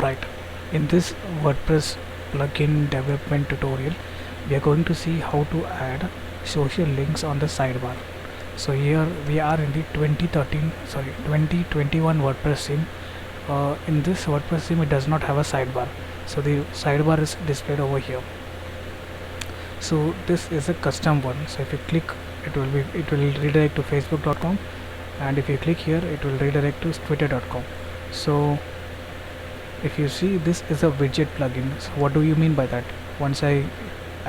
Right. In this WordPress plugin development tutorial, we are going to see how to add social links on the sidebar. So here we are in the 2021 WordPress theme. In this WordPress theme, it does not have a sidebar. So the sidebar is displayed over here. So this is a custom one. So if you click, it will redirect to facebook.com, and if you click here, it will redirect to twitter.com. So if you see, this is a widget plugin. So what do you mean by that? Once I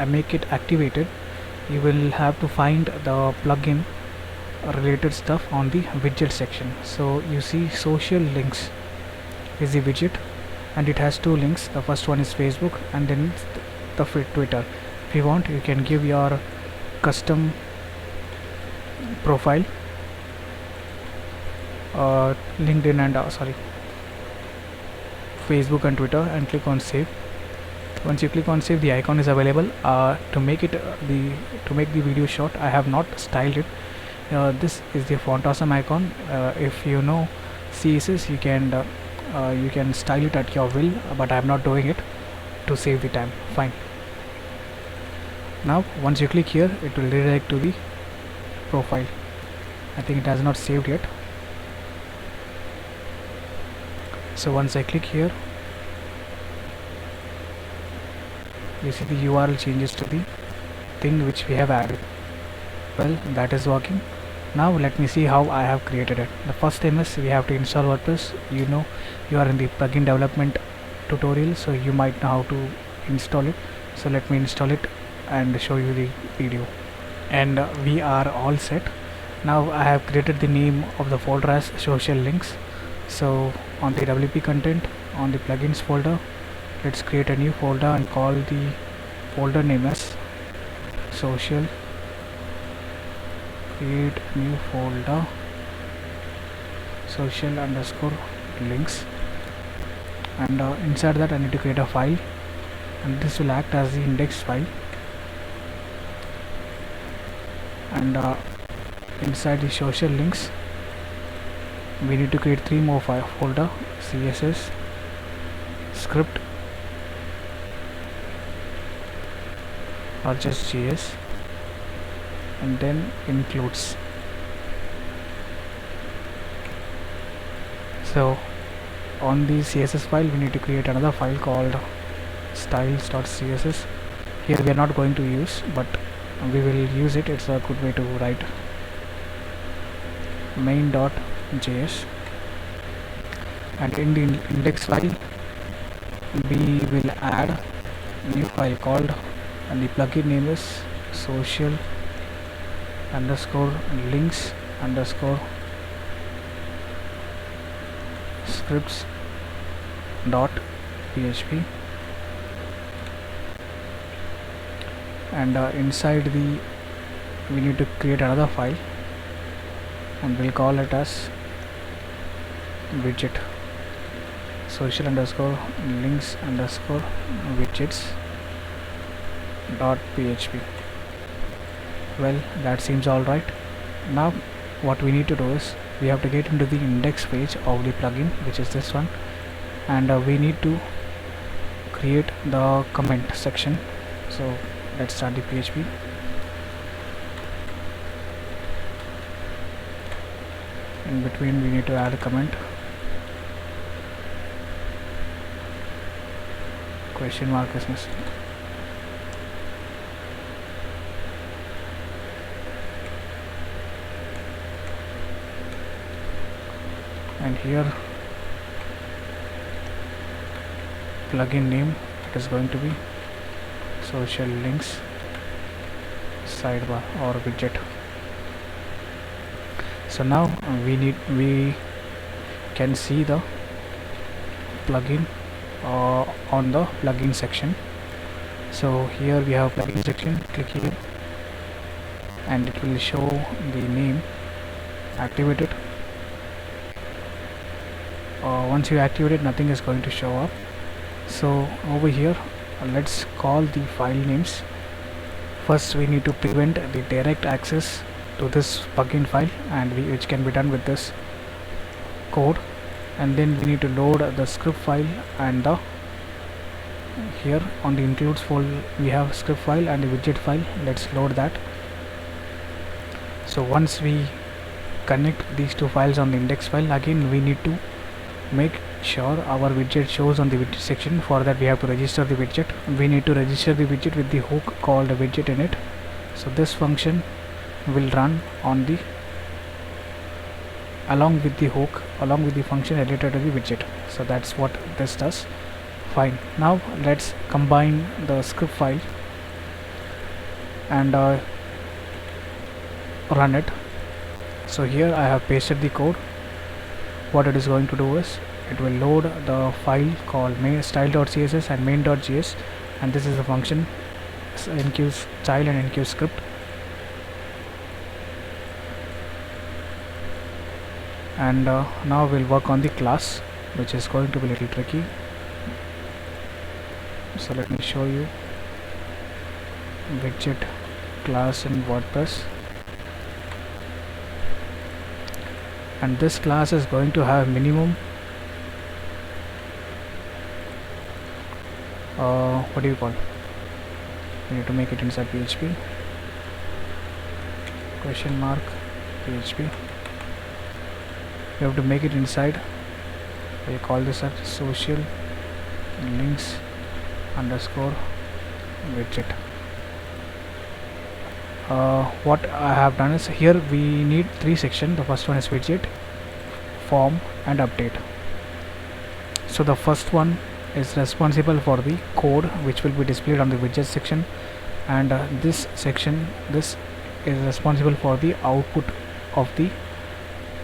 make it activated, you will have to find the plugin related stuff on the widget section. So you see social links is the widget, and it has two links. The first one is Facebook, and then the Twitter. If you want, you can give your custom profile, LinkedIn and Facebook and Twitter, and click on save. Once you click on save, the icon is available. To make it to make the video short, I have not styled it. This is the font awesome icon. If you know CSS, you can style it at your will, but I am not doing it to save the time. Fine. Now once you click here, it will redirect to the profile. I think it has not saved yet. So once I click here, you see the URL changes to the thing which we have added. Well, that is working. Now let me see how I have created it. The first thing is we have to install WordPress. You know, you are in the plugin development tutorial, so you might know how to install it. So let me install it and show you the video. And we are all set. Now I have created the name of the folder as social links. So on the WP content, on the plugins folder, let's create a new folder and call the folder name as social. Create new folder, social underscore links, and inside that I need to create a file, and this will act as the index file. And inside the social links, we need to create three more folder: CSS, script, or just JS, and then includes. So on the CSS file, we need to create another file called styles.css. Here we are not going to use, but we will use it. It's a good way to write. Main.js, and in the index file we will add a new file called, and the plugin name is social underscore links underscore scripts dot php, and inside we need to create another file, and we'll call it as widget, social underscore links underscore widgets dot php. Well, that seems alright. Now what we need to do is we have to get into the index page of the plugin, which is this one, and we need to create the comment section. So let's start the PHP. In between we need to add a comment, question mark is missing. And here plugin name, it is going to be social links sidebar or widget. So now we can see the plugin on the plugin section. So here we have plugin section. Click here and it will show the name. Activate it. Once you activate it, nothing is going to show up. So over here, let's call the file names. First we need to prevent the direct access to this plugin file, and which can be done with this code. and then we need to load the script file, and the here on the includes folder we have script file and the widget file. Let's load that. So once we connect these two files on the index file, again we need to make sure our widget shows on the widget section. For that we have to register the widget. We need to register the widget with the hook called widget init. So this function will run on the along with the hook, along with the function related to the widget. So that's what this does. Fine. Now let's combine the script file and run it. So here I have pasted the code. What it is going to do is it will load the file called main style.css and main.js, and this is the function enqueue style and enqueue script. And now we'll work on the class, which is going to be a little tricky. So let me show you widget class in WordPress, and this class is going to have minimum what do you call, we need to make it inside PHP question mark PHP. You have to make it inside, we call this as social links underscore widget. What I have done is here we need three sections. The first one is widget, form and update. So the first one is responsible for the code which will be displayed on the widget section, and this section, this is responsible for the output of the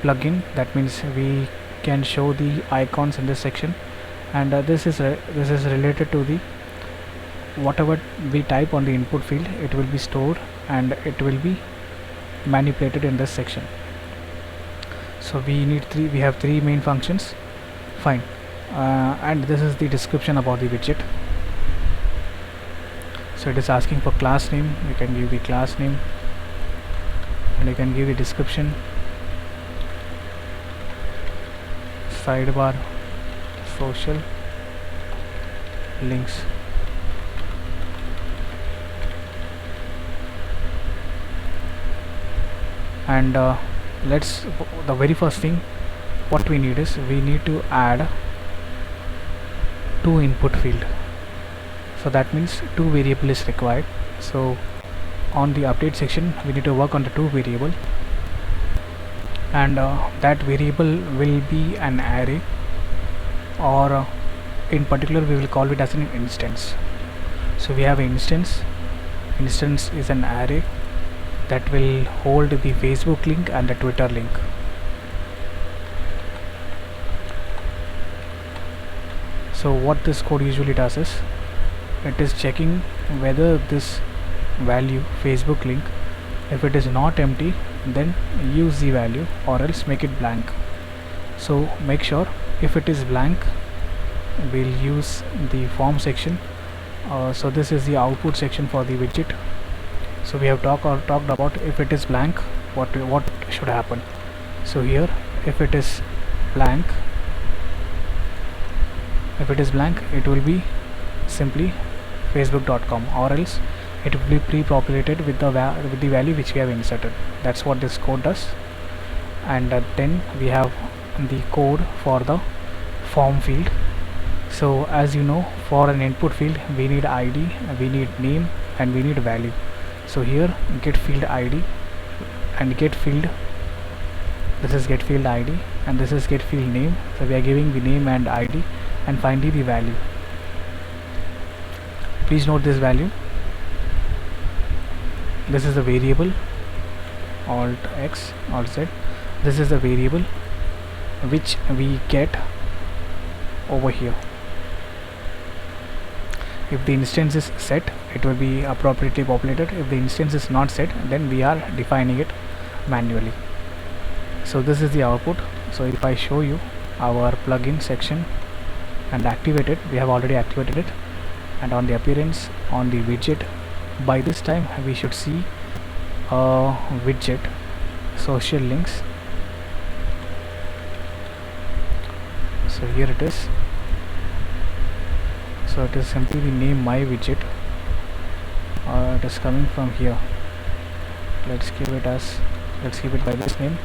plugin. That means we can show the icons in this section, and this is related to the whatever we type on the input field, it will be stored and it will be manipulated in this section. So we have three main functions. Fine. And this is the description about the widget. So it is asking for class name. You can give the class name and you can give the description, sidebar, social links. And the very first thing what we need is we need to add two input field. So that means two variable is required. So on the update section we need to work on the two variable, and that variable will be an array, or in particular we will call it as an instance. So we have an instance is an array that will hold the Facebook link and the Twitter link. So what this code usually does is it is checking whether this value Facebook link, if it is not empty then use the value or else make it blank. So make sure if it is blank we'll use the form section. So this is the output section for the widget. So we have talked about if it is blank what should happen. So here if it is blank it will be simply facebook.com, or else it will be pre-populated with the value which we have inserted. That's what this code does. And then we have the code for the form field. So as you know, for an input field we need ID, we need name and we need value. So here get field ID and get field, this is get field ID and this is get field name. So we are giving the name and ID, and finally the value. Please note this value. This is the variable, alt X, alt Z. This is the variable which we get over here. If the instance is set, it will be appropriately populated. If the instance is not set, then we are defining it manually. So this is the output. So if I show you our plugin section and activate it, we have already activated it, and on the appearance on the widget, by this time we should see a widget social links, So here it is. So it is simply the name my widget. It is coming from here. Let's keep it by this name.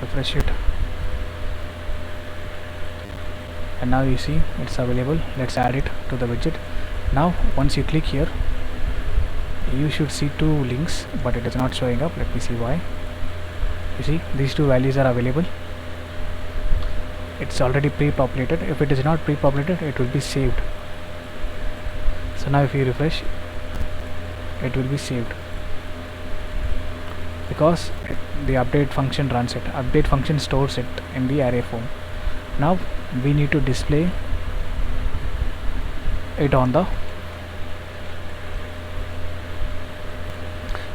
Refresh it, and now you see it's available. Let's add it to the widget. Now once you click here, you should see two links, but it is not showing up. Let me see why. You see these two values are available. It's already pre-populated. If it is not pre-populated, it will be saved. So now if you refresh, it will be saved, because the update function runs it. Update function stores it in the array form. Now we need to display it on the,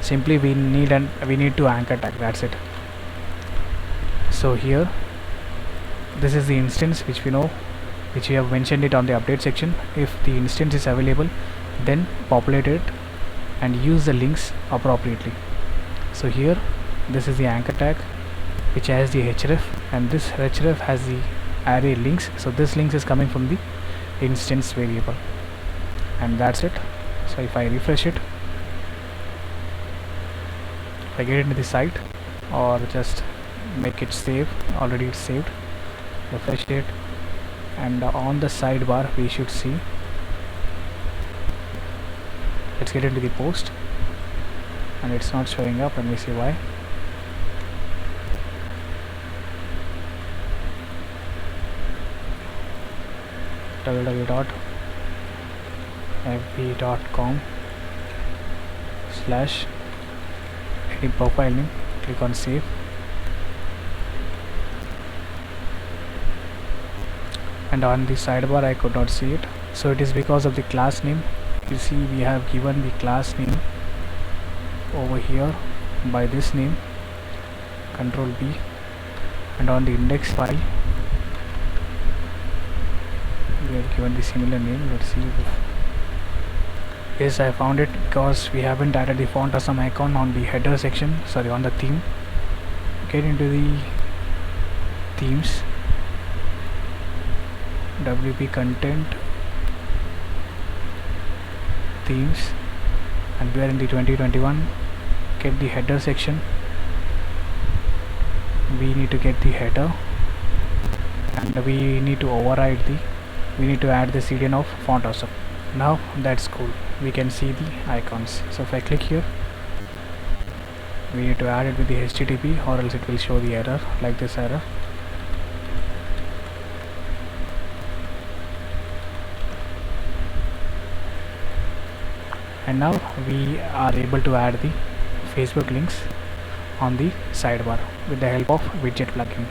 simply we need to anchor tag, that's it. So here this is the instance which we know, which we have mentioned it on the update section. If the instance is available, then populate it and use the links appropriately. So here this is the anchor tag which has the href, and this href has the array links. So this links is coming from the instance variable, and that's it. So if I refresh it, if I get into the site, or just make it save, already it's saved, refresh it, and on the sidebar we should see, let's get into the post, and it's not showing up. Let me see why. www.fb.com/edit profile name, click on save, and on the sidebar I could not see it. So it is because of the class name. You see we have given the class name over here by this name, Control B, and on the index file we have given the similar name. Let's see. Yes, I found it, because we haven't added the font awesome icon on the header section, sorry, on the theme. Get into the themes, WP content, themes, and we are in the 2021. Get the header section. We need to get the header, and we need to override we need to add the CDN of font awesome. Now that's cool, we can see the icons. So if I click here, we need to add it with the HTTP, or else it will show the error, like this error. And now we are able to add the Facebook links on the sidebar with the help of widget plugin.